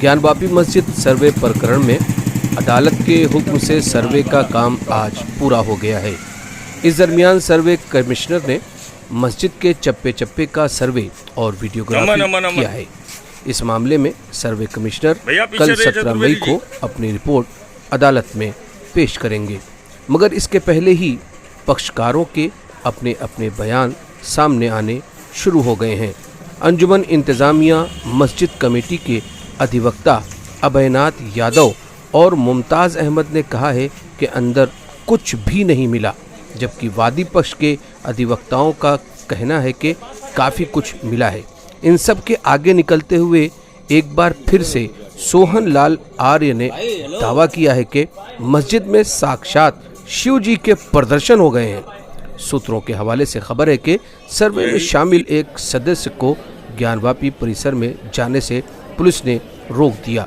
ज्ञानवापी मस्जिद सर्वे प्रकरण में अदालत के हुक्म से सर्वे का काम आज पूरा हो गया है। इस दरमियान सर्वे कमिश्नर ने मस्जिद के चप्पे चप्पे का सर्वे और वीडियोग्राफी किया है। इस मामले में सर्वे कमिश्नर कल 17 मई को अपनी रिपोर्ट अदालत में पेश करेंगे, मगर इसके पहले ही पक्षकारों के अपने अपने बयान सामने आने शुरू हो गए हैं। अंजुमन इंतजामिया मस्जिद कमेटी के अधिवक्ता अभयनाथ यादव और मुमताज़ अहमद ने कहा है कि अंदर कुछ भी नहीं मिला, जबकि वादी पक्ष के अधिवक्ताओं का कहना है कि काफ़ी कुछ मिला है। इन सब के आगे निकलते हुए एक बार फिर से सोहन लाल आर्य ने दावा किया है कि मस्जिद में साक्षात शिव जी के प्रदर्शन हो गए हैं। सूत्रों के हवाले से खबर है कि सर्वे में शामिल एक सदस्य को ज्ञानवापी परिसर में जाने से पुलिस ने रोक दिया।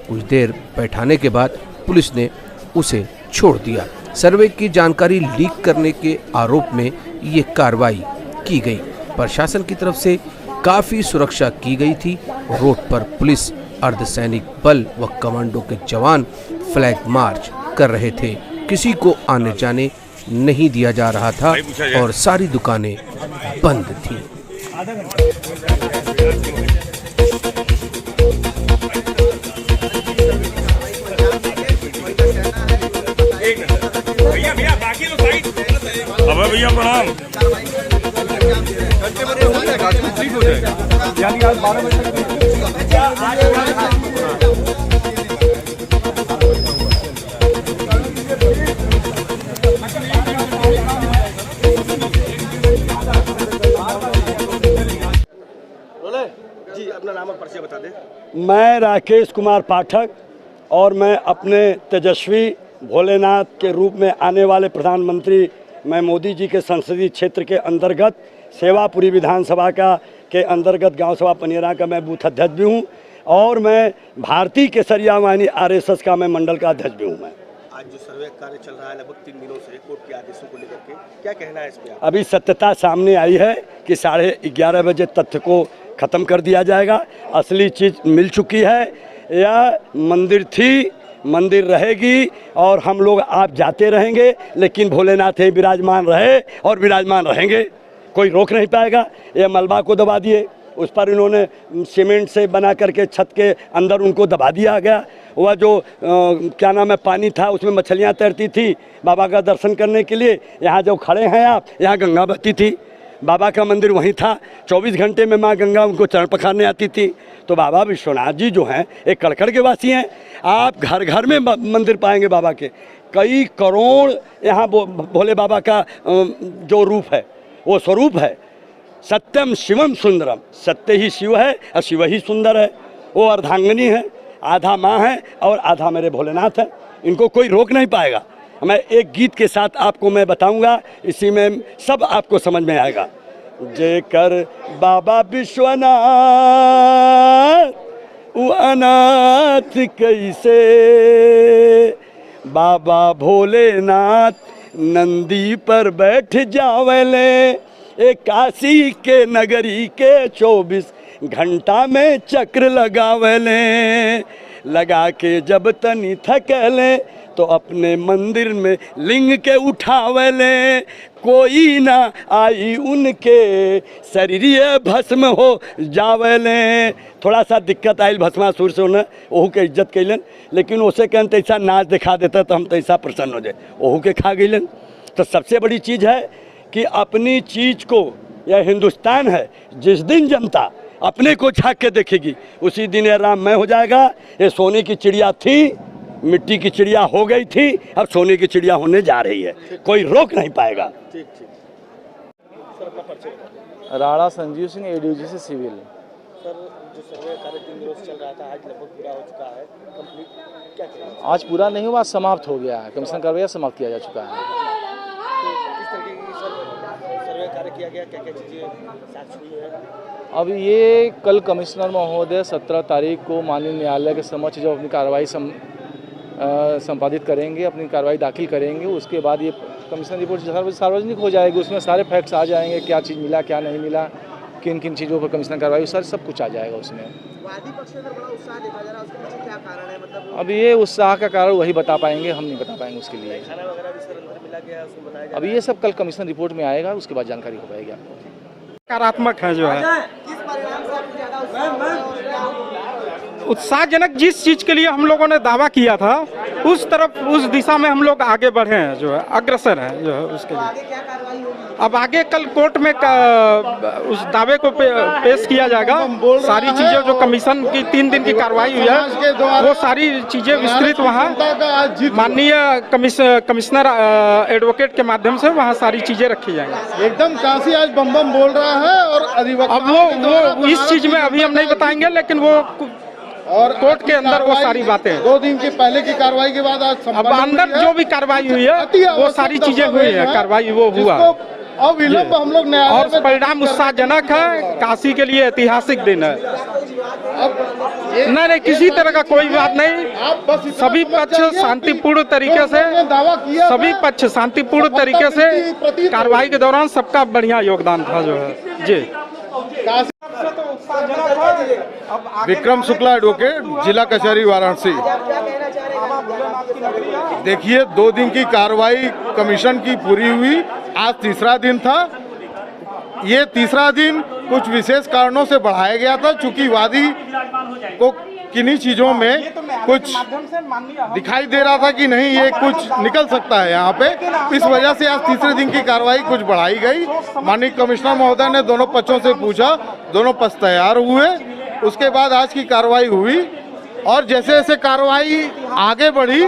कुछ देर बैठाने के बाद पुलिस ने उसे छोड़ दिया। सर्वे की जानकारी लीक करने के आरोप में ये कार्रवाई की गई। प्रशासन की तरफ से काफ़ी सुरक्षा की गई थी। रोड पर पुलिस, अर्धसैनिक बल व कमांडो के जवान फ्लैग मार्च कर रहे थे। किसी को आने जाने नहीं दिया जा रहा था और सारी दुकानें बंद थीं। भैया प्रणाम। जी, अपना नाम और परिचय बता दें। मैं राकेश कुमार पाठक और मैं अपने तेजस्वी भोलेनाथ के रूप में आने वाले प्रधानमंत्री मैं मोदी जी के संसदीय क्षेत्र के अंतर्गत सेवापुरी विधानसभा के अंतर्गत गांव सभा पनियरा का मैं बूथ अध्यक्ष भी हूं और मैं भारतीय केसरिया वाहिनी RSS का मैं मंडल का अध्यक्ष भी हूं। मैं आज जो सर्वे कार्य चल रहा है लगभग 3 दिनों से कोर्ट के आदेशों को लेकर के क्या कहना है इस पे? अभी सत्यता सामने आई है कि 11:30 बजे तथ्य को ख़त्म कर दिया जाएगा। असली चीज़ मिल चुकी है। यह मंदिर थी, मंदिर रहेगी और हम लोग आप जाते रहेंगे, लेकिन भोलेनाथ ही विराजमान रहे और विराजमान रहेंगे, कोई रोक नहीं पाएगा। ये मलबा को दबा दिए, उस पर इन्होंने सीमेंट से बना करके छत के अंदर उनको दबा दिया गया। वह जो क्या नाम है पानी था उसमें मछलियाँ तैरती थी बाबा का दर्शन करने के लिए। यहाँ जो खड़े हैं आप, यहाँ गंगा बहती थी, बाबा का मंदिर वहीं था। 24 घंटे में माँ गंगा उनको चरण पखारने आती थी। तो बाबा विश्वनाथ जी जो हैं एक कड़कड़ के वासी हैं। आप घर घर में मंदिर पाएंगे बाबा के। कई करोड़ यहाँ भोले बाबा का जो रूप है वो स्वरूप है। सत्यम शिवम सुंदरम, सत्य ही शिव है और शिव ही सुंदर है। वो अर्धांगिनी है, आधा माँ है और आधा मेरे भोलेनाथ है। इनको कोई रोक नहीं पाएगा। मैं एक गीत के साथ आपको मैं बताऊंगा, इसी में सब आपको समझ में आएगा। जेकर बाबा विश्वनाथ वो अनाथ कैसे, बाबा भोलेनाथ नंदी पर बैठ जावले, एक काशी के नगरी के 24 घंटा में चक्र लगावले, लगा के जब तनी थकले तो अपने मंदिर में लिंग के उठावले, कोई ना आई उनके शरीर भस्म हो जावले। थोड़ा सा दिक्कत आई भस्मासुर से, उन्हें ओहू के इज्जत कैलन, लेकिन उसे कहन तैसा नाच दिखा देता तो हम तैसा प्रसन्न हो जाए, ओहू के खा गईलन। तो सबसे बड़ी चीज़ है कि अपनी चीज़ को, यह हिंदुस्तान है, जिस दिन जनता अपने को झाँक के देखेगी उसी दिन ये राममय हो जाएगा। ये सोने की चिड़िया थी, मिट्टी की चिड़िया हो गई थी, अब सोने की चिड़िया होने जा रही है, कोई रोक नहीं पाएगा। ठीक ठीक सर, अपना परिचय। राणा संजीव सिंह, ADG से सिविल। सर, जो सर्वे कार्य 3 दिनों से चल रहा था आज लगभग पूरा हो चुका है, कंप्लीट, क्या कहेंगे? आज पूरा नहीं हुआ, समाप्त हो गया है। कमीशन कार्रवाई समाप्त किया जा चुका है। तो किस तरीके की सर्वे कार्य किया गया, क्या क्या चीज़ें साक्ष्य हुई है? अब ये कल कमिश्नर महोदय 17 तारीख को माननीय न्यायालय के समक्ष जब अपनी कार्रवाई संपादित करेंगे, अपनी कार्रवाई दाखिल करेंगे, उसके बाद ये कमीशन रिपोर्ट सार्वजनिक हो जाएगी। उसमें सारे फैक्ट्स आ जाएंगे, क्या चीज़ मिला क्या नहीं मिला, किन किन चीज़ों पर कमिश्नर कार्रवाई, सर सब कुछ आ जाएगा उसमें। वादी पक्ष में बड़ा उत्साह देखा जा रहा है, उसके पीछे क्या कारण है? मतलब अब ये उत्साह का कारण वही बता पाएंगे, हम नहीं बता पाएंगे उसके लिए। खाना वगैरह भी सर अंदर मिला गया, उसको बताया जा अब ये सब कल कमीशन रिपोर्ट में आएगा, उसके बाद जानकारी हो पाएगी आपको। सकारात्मक है जो है किस परिणाम से आपको ज्यादा उत्साह हो रहा है और क्या? उत्साहजनक। जिस चीज़ के लिए हम लोगों ने दावा किया था उस तरफ, उस दिशा में हम लोग आगे बढ़े हैं, जो है अग्रसर हैं जो है उसके लिए। आगे क्या कार्रवाई होगी? अब आगे कल कोर्ट में उस दावे को पेश किया जाएगा। सारी चीज़ें जो कमीशन की 3 दिन की कार्रवाई हुई है वो सारी चीज़ें विस्तृत वहाँ माननीय कमिश्नर एडवोकेट के माध्यम से वहाँ सारी चीज़ें रखी जाएंगी। एकदम काशी आज बम बम बोल रहा है और अधिवक्ता अब वो इस चीज़ में अभी हम नहीं बताएंगे, लेकिन वो और कोर्ट के अंदर वो सारी बातें 2 दिन के पहले की कार्रवाई के बाद आज अब अंदर जो भी कार्रवाई हुई है वो सारी चीजें हुई है, कार्रवाई वो हुआ अब विलंब हम लोग न्यायालय और में परिणाम उत्साहजनक है। काशी के लिए ऐतिहासिक दिन है। नहीं, किसी तरह का कोई बात नहीं। आप बस इतना सभी समझ पक्ष जाइए शांतिपूर्ण तरीके से, जो दावा किया सभी था, पक्ष शांतिपूर्ण तरीके से कार्रवाई के दौरान सबका बढ़िया योगदान था जो है जी। विक्रम शुक्ला एडवोकेट, जिला कचहरी वाराणसी। आप क्या कहना चाह रहे हैं? देखिए 2 दिन की कार्रवाई कमीशन की पूरी हुई, आज तीसरा दिन था। ये तीसरा दिन कुछ विशेष कारणों से बढ़ाया गया था, चूंकि वादी को किन्हीं चीज़ों में कुछ दिखाई दे रहा था कि नहीं ये कुछ निकल सकता है यहाँ पे, इस वजह से आज तीसरे दिन की कार्रवाई कुछ बढ़ाई गई। माननीय कमिश्नर महोदय ने दोनों पक्षों से पूछा, दोनों पक्ष तैयार हुए, उसके बाद आज की कार्रवाई हुई। और जैसे जैसे कार्रवाई आगे बढ़ी,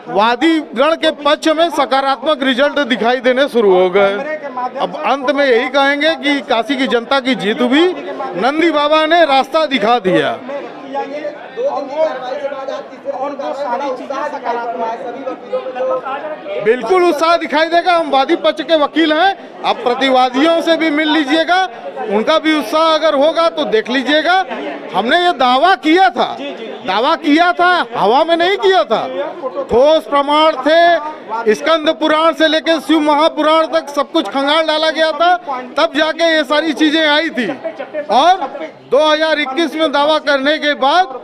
वादी गण के पक्ष में सकारात्मक रिजल्ट दिखाई देने शुरू हो गए। अब अंत में यही कहेंगे कि काशी की जनता की जीत हुई, नंदी बाबा ने रास्ता दिखा दिया। 2 दिन की कार्रवाई के बाद आज तीसरे दिन कार्रवाई उत्साह दिखाई पड़ रहा है सभी वकीलों में। तो बिल्कुल उत्साह दिखाई देगा। हम वादी पक्ष के वकील हैं, आप प्रतिवादियों से भी मिल लीजिएगा, उनका भी उत्साह अगर होगा तो देख लीजिएगा। हमने ये दावा किया था, हवा में नहीं किया था। ठोस प्रमाण थे, स्कंद पुराण से लेकर शिव महापुराण तक सब कुछ खंगाल डाला गया था, तब जाके ये सारी चीजें आई थी। और 2021 में दावा करने के बाद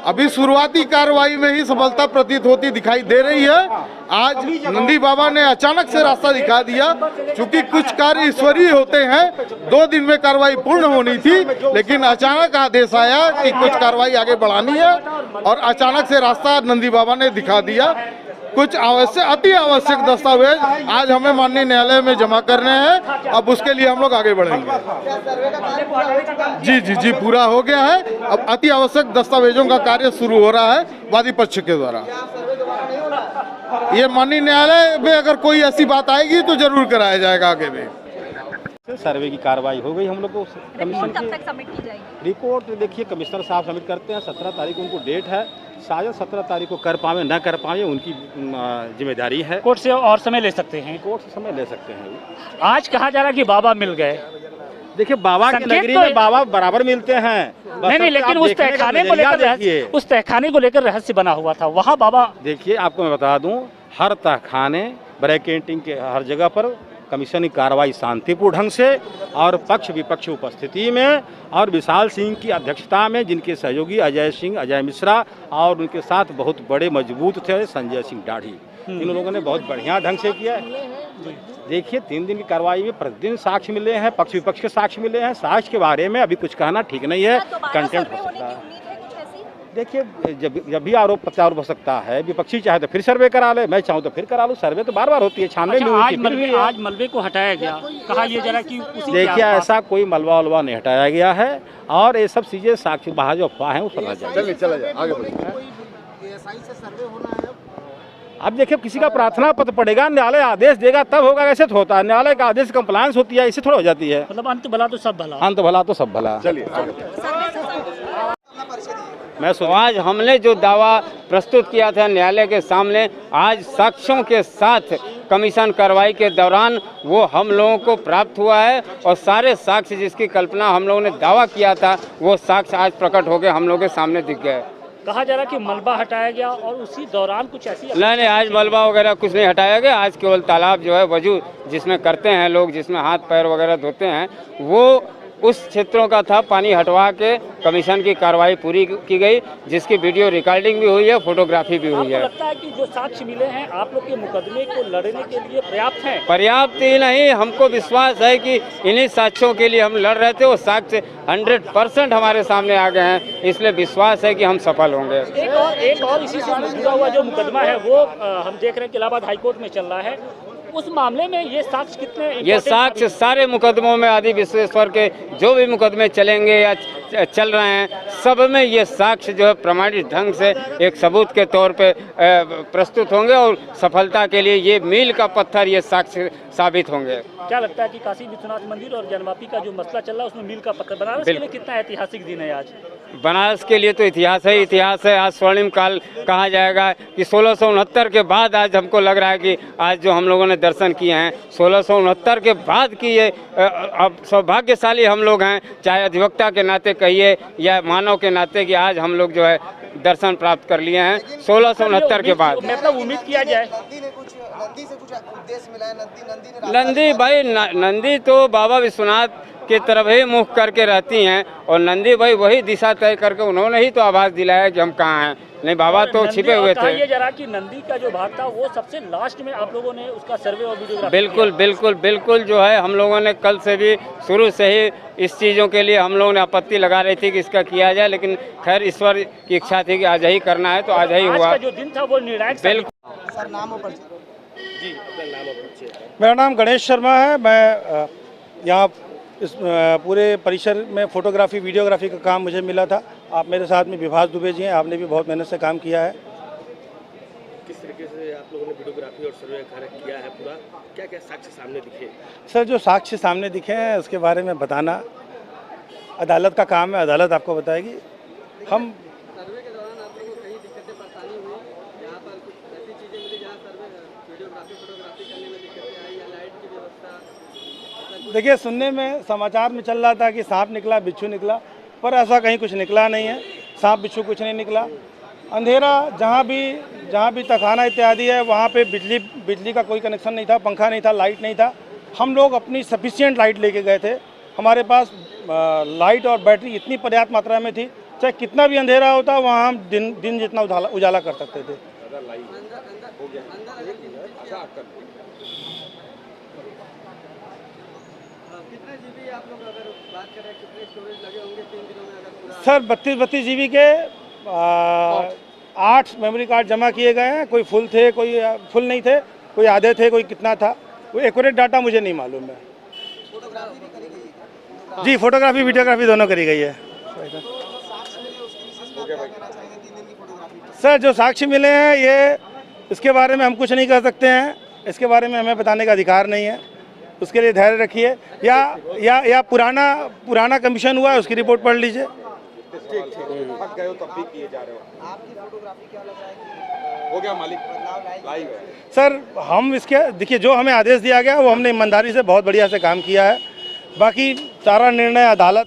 अभी शुरुआती कार्रवाई में ही सफलता प्रतीत होती दिखाई दे रही है। आज नंदी बाबा ने अचानक से रास्ता दिखा दिया, क्योंकि कुछ कार्य ईश्वरीय होते हैं। 2 दिन में कार्रवाई पूर्ण होनी थी, लेकिन अचानक आदेश आया कि कुछ कार्रवाई आगे बढ़ानी है और अचानक से रास्ता नंदी बाबा ने दिखा दिया। कुछ अति आवश्यक दस्तावेज आज हमें माननीय न्यायालय में जमा करने हैं, अब उसके लिए हम लोग आगे बढ़ेंगे। सर्वे का कार्य पूरा हो चुका है? जी पूरा हो गया है। अब अति आवश्यक दस्तावेजों का कार्य शुरू हो रहा है वादी पक्ष के द्वारा। क्या सर्वे दोबारा नहीं होना? ये माननीय न्यायालय में अगर कोई ऐसी बात आएगी तो जरूर कराया जाएगा आगे भी। सर्वे की कार्रवाई हो गई, हम लोग को कमीशन रिपोर्ट कब की तक सबमिट की जाएगी? रिपोर्ट देखिए कमिश्नर साहब सबमिट करते हैं। 17 तारीख को उनको डेट है, शायद 17 तारीख को कर पावे न कर पावे उनकी जिम्मेदारी है। कोर्ट से और समय ले सकते हैं। कोर्ट से समय ले सकते हैं। आज कहा जा रहा है कि बाबा मिल गए। देखिए बाबा की संकेत नगरी तो में बाबा बराबर मिलते हैं। नहीं, लेकिन उस तहखाने को लेकर रहस्य बना हुआ था, वहाँ बाबा। देखिए आपको मैं बता दूं, हर तहखाने ब्रैकेटिंग के हर जगह पर कमीशन की कार्रवाई शांतिपूर्ण ढंग से और पक्ष विपक्ष उपस्थिति में और विशाल सिंह की अध्यक्षता में, जिनके सहयोगी अजय सिंह, अजय मिश्रा और उनके साथ बहुत बड़े मजबूत थे संजय सिंह दाढ़ी, इन लोगों ने बहुत बढ़िया ढंग से किया। देखिए 3 दिन की कार्रवाई में प्रतिदिन साक्ष्य मिले हैं, पक्ष विपक्ष के साक्ष्य मिले हैं। साक्ष्य के बारे में अभी कुछ कहना ठीक नहीं है, कंटेंट हो सकता है। देखिए जब भी आरोप प्रत्यारोप हो सकता है, विपक्षी चाहे तो फिर सर्वे करा ले, मैं चाहूँ तो फिर करा लूँ। सर्वे तो बार बार होती है, छानबीन भी होती है। आज मलबे को हटाया गया, कहा ये जरा कि देखिए ऐसा कोई मलबा वलबा नहीं हटाया गया है और ये सब चीज़ें साक्ष्य बाहर जो अफवाह है उस पर चला जाए आगे अब देखिए किसी का प्रार्थना पत्र पड़ेगा, न्यायालय आदेश देगा तब होगा। ऐसे तो होता है, न्यायालय का आदेश कंप्लायंस होती है, इससे थोड़ा हो जाती है। मतलब अंत भला तो सब भला। अंत भला तो सब भला। मैं आज हमने जो दावा प्रस्तुत किया था न्यायालय के सामने, आज साक्ष्यों के साथ कमीशन कार्रवाई के दौरान वो हम लोगों को प्राप्त हुआ है और सारे साक्ष्य जिसकी कल्पना हम लोगों ने दावा किया था वो साक्ष्य आज प्रकट होकर हम लोगों के सामने दिख गए। कहा जा रहा है कि मलबा हटाया गया और उसी दौरान कुछ ऐसी नहीं, आज मलबा वगैरह कुछ नहीं हटाया गया। आज केवल तालाब जो है वजूद जिसमें करते हैं लोग, जिसमें हाथ पैर वगैरह धोते हैं, वो उस क्षेत्रों का था। पानी हटवा के कमीशन की कार्रवाई पूरी की गई, जिसकी वीडियो रिकॉर्डिंग भी हुई है, फोटोग्राफी भी हुई है। आपको लगता है कि जो साक्ष्य मिले हैं आप लोग के मुकदमे को लड़ने के लिए पर्याप्त हैं? पर्याप्त ही नहीं, हमको विश्वास है कि इन्हीं साक्ष्यों के लिए हम लड़ रहे थे। वो साक्ष्य 100% हमारे सामने आ गए हैं, इसलिए विश्वास है कि हम सफल होंगे। एक और इसी से जुड़ा हुआ जो मुकदमा है वो हम देख रहे हैं कि इलाहाबाद हाईकोर्ट में चल रहा है। उस मामले में ये साक्ष्य कितने? ये साक्ष्य सारे मुकदमों में आदि विश्वेश्वर के जो भी मुकदमे चलेंगे या चल रहे हैं, सब में ये साक्ष्य जो है प्रमाणित ढंग से एक सबूत के तौर पे प्रस्तुत होंगे और सफलता के लिए ये मील का पत्थर ये साक्ष्य साबित होंगे। क्या लगता है कि काशी विश्वनाथ मंदिर और जनवापी का जो मसला चल रहा है उसमें मील का पत्थर? बनारस के लिए कितना ऐतिहासिक दिन है आज? बनारस के लिए तो इतिहास है, इतिहास है। आज स्वर्णिम काल कहा जाएगा कि 1669 के बाद आज हमको लग रहा है कि आज जो हम लोगों ने दर्शन किए हैं 1669 के बाद की ये अब सौभाग्यशाली हम लोग हैं, चाहे अधिवक्ता के नाते कहिए या मानव के नाते, कि आज हम लोग जो है दर्शन प्राप्त कर लिए हैं 1669 के बाद। मतलब उम्मीद किया जाए नंदी से कुछ उद्देश्य मिला है? नंदी भाई, नंदी तो बाबा विश्वनाथ की तरफ ही मुख करके रहती हैं और नंदी भाई वही दिशा तय करके उन्होंने ही तो आवाज दिलाया कि हम कहाँ हैं। नहीं, बाबा तो छिपे हुए थे। ये जरा कि नंदी का जो भाग था वो सबसे लास्ट में आप लोगों ने उसका सर्वे और वीडियोग्राफी? बिल्कुल बिल्कुल बिल्कुल जो है हम लोगों ने कल से भी शुरू से ही इस चीज़ों के लिए हम लोगों ने आपत्ति लगा रही थी कि इसका किया जाए, लेकिन खैर ईश्वर की इच्छा थी कि आज ही करना है तो आज ही हुआ। जो दिन था वो निर्णायक। बिल्कुल। सर नाम और जी, अपना नाम और परिचय। मेरा नाम गणेश शर्मा है। मैं यहाँ इस पूरे परिसर में फोटोग्राफी वीडियोग्राफी का काम मुझे मिला था। आप मेरे साथ में विभास दुबे जी हैं, आपने भी बहुत मेहनत से काम किया है। किस तरीके से आप लोगों ने वीडियोग्राफी और सर्वे कार्य किया है पूरा, क्या क्या साक्ष्य सामने दिखे? सर, जो साक्ष्य सामने दिखे हैं उसके बारे में बताना अदालत का काम है, अदालत आपको बताएगी। हम सर्वे के दौरान आप लोगों को कई दिक्कतें परेशानी हुई, यहाँ पर कुछ ऐसी चीज़ें मिली जहाँ सर्वे वीडियोग्राफी फोटोग्राफी करने में दिक्कतें आई, या लाइट की व्यवस्था? देखिए, सुनने में समाचार में चल रहा था कि सांप निकला, बिच्छू निकला, पर ऐसा कहीं कुछ निकला नहीं है। सांप बिच्छू कुछ नहीं निकला। अंधेरा जहाँ भी तखाना इत्यादि है वहाँ पे बिजली का कोई कनेक्शन नहीं था, पंखा नहीं था, लाइट नहीं था। हम लोग अपनी सफिशिएंट लाइट लेके गए थे। हमारे पास लाइट और बैटरी इतनी पर्याप्त मात्रा में थी, चाहे कितना भी अंधेरा होता वहाँ हम दिन जितना उजाला कर सकते थे। सर 32 GB के 8 मेमोरी कार्ड जमा किए गए हैं। कोई फुल थे, कोई फुल नहीं थे, कोई आधे थे, कोई कितना था, वो एक्यूरेट डाटा मुझे नहीं मालूम है। फोटोग्राफी भी करी गई है? जी, फोटोग्राफी वीडियोग्राफी दोनों करी गई है। सर, जो साक्ष्य मिले हैं ये इसके बारे में हम कुछ नहीं कह सकते हैं, इसके बारे में हमें बताने का अधिकार नहीं है। उसके लिए धैर्य रखिए, या पुराना कमीशन हुआ है उसकी रिपोर्ट पढ़ लीजिए। फट गए हो तब भी किए जा रहे हो। आपकी फोटोग्राफी क्या लग रहा है? हो गया मालिक, लाइव है। सर, हम इसके देखिए, जो हमें आदेश दिया गया वो हमने ईमानदारी से बहुत बढ़िया से काम किया है। बाकी सारा निर्णय अदालत